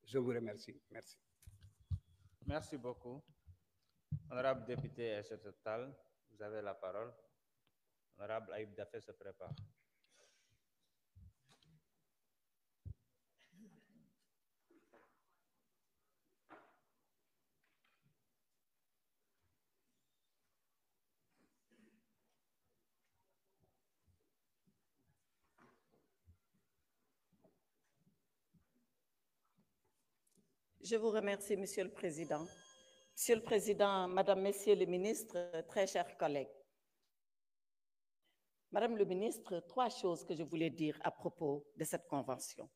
Je vous remercie. Merci. Merci beaucoup. Honorable député Aïssata Tall, vous avez la parole. Honorable Ayib Daffé se prépare. Je vous remercie, Monsieur le Président. Monsieur le Président, Madame, Messieurs les ministres, très chers collègues. Madame le ministre, 3 choses que je voulais dire à propos de cette convention.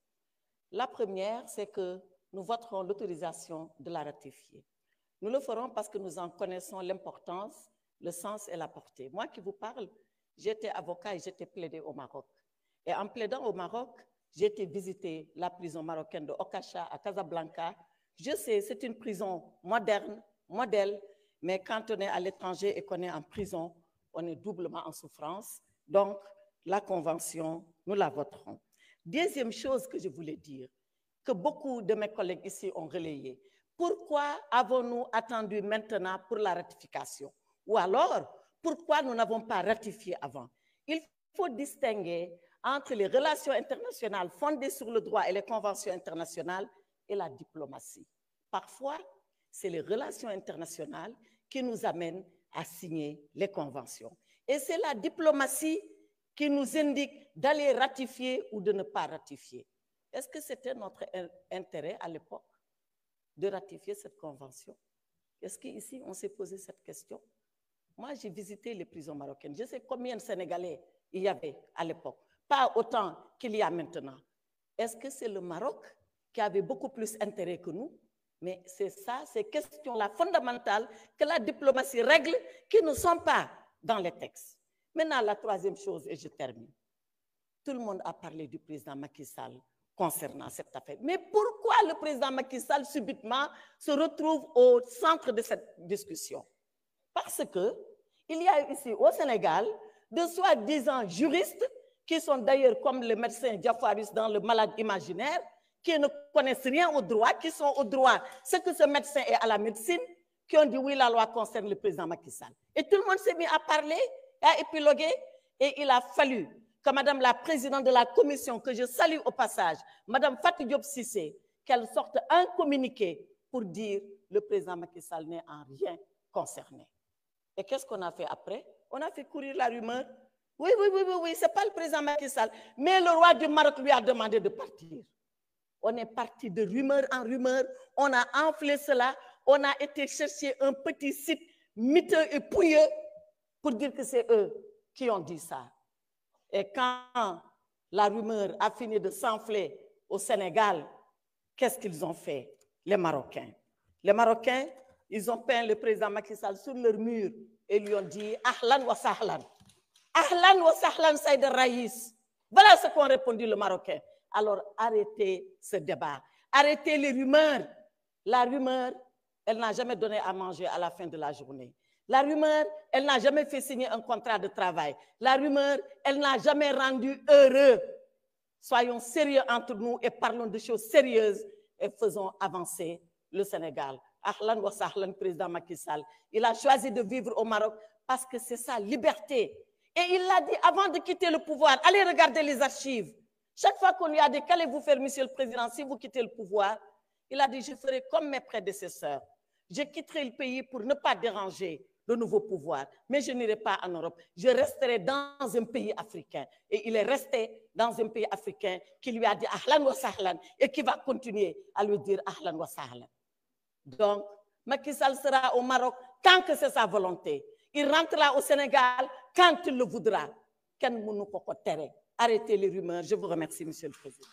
La première, c'est que nous voterons l'autorisation de la ratifier. Nous le ferons parce que nous en connaissons l'importance, le sens et la portée. Moi qui vous parle, j'étais avocat et j'étais plaidé au Maroc. Et en plaidant au Maroc, j'ai été visiter la prison marocaine de Okacha à Casablanca. Je sais, c'est une prison moderne, modèle, mais quand on est à l'étranger et qu'on est en prison, on est doublement en souffrance. Donc, la convention, nous la voterons. Deuxième chose que je voulais dire, que beaucoup de mes collègues ici ont relayé. Pourquoi avons-nous attendu maintenant pour la ratification? Ou alors, pourquoi nous n'avons pas ratifié avant? Il faut distinguer entre les relations internationales fondées sur le droit et les conventions internationales et la diplomatie. Parfois, c'est les relations internationales qui nous amènent à signer les conventions. Et c'est la diplomatie qui nous indique d'aller ratifier ou de ne pas ratifier. Est-ce que c'était notre intérêt à l'époque de ratifier cette convention? Est-ce qu'ici, on s'est posé cette question? Moi, j'ai visité les prisons marocaines. Je sais combien de Sénégalais il y avait à l'époque. Pas autant qu'il y a maintenant. Est-ce que c'est le Maroc qui avait beaucoup plus intérêt que nous? Mais c'est ça, ces questions-là fondamentales que la diplomatie règle, qui ne sont pas dans les textes. Maintenant, la troisième chose, et je termine. Tout le monde a parlé du président Macky Sall concernant cette affaire. Mais pourquoi le président Macky Sall, subitement, se retrouve au centre de cette discussion? Parce qu'il y a ici, au Sénégal, de soi-disant juristes qui sont d'ailleurs comme le médecin Diafaris dans Le Malade imaginaire, qui ne connaissent rien au droit, qui sont au droit, ce que ce médecin est à la médecine, qui ont dit oui, la loi concerne le président Macky Sall. Et tout le monde s'est mis à parler, à épiloguer, et il a fallu que Madame la présidente de la commission, que je salue au passage, Madame Fatou Diop Cissé, qu'elle sorte un communiqué pour dire le président Macky Sall n'est en rien concerné. Et qu'est-ce qu'on a fait après? On a fait courir la rumeur. Oui, c'est pas le président Macky Sall, mais le roi du Maroc lui a demandé de partir. On est parti de rumeur en rumeur, on a enflé cela, on a été chercher un petit site miteux et pouilleux pour dire que c'est eux qui ont dit ça. Et quand la rumeur a fini de s'enfler au Sénégal, qu'est-ce qu'ils ont fait, les Marocains? Les Marocains, ils ont peint le président Macky Sall sur leur mur et lui ont dit « Ahlan wa sahlan ». Ahlan wa sahlan Saïd Raïs. Voilà ce qu'ont répondu les Marocains. Alors arrêtez ce débat, arrêtez les rumeurs. La rumeur, elle n'a jamais donné à manger à la fin de la journée. La rumeur, elle n'a jamais fait signer un contrat de travail. La rumeur, elle n'a jamais rendu heureux. Soyons sérieux entre nous et parlons de choses sérieuses et faisons avancer le Sénégal. Ahlan wa sahlan, président Macky Sall. Il a choisi de vivre au Maroc parce que c'est sa liberté. Et il l'a dit avant de quitter le pouvoir. Allez regarder les archives. Chaque fois qu'on lui a dit « Qu'allez-vous faire, monsieur le président, si vous quittez le pouvoir ?» Il a dit « Je ferai comme mes prédécesseurs. Je quitterai le pays pour ne pas déranger le nouveau pouvoir. Mais je n'irai pas en Europe. Je resterai dans un pays africain. » Et il est resté dans un pays africain qui lui a dit « Ahlan wa sahlan » et qui va continuer à lui dire « Ahlan wa sahlan ». Donc, Macky Sall sera au Maroc tant que c'est sa volonté. Il rentrera au Sénégal quand il le voudra. Arrêtez les rumeurs. Je vous remercie, monsieur le président.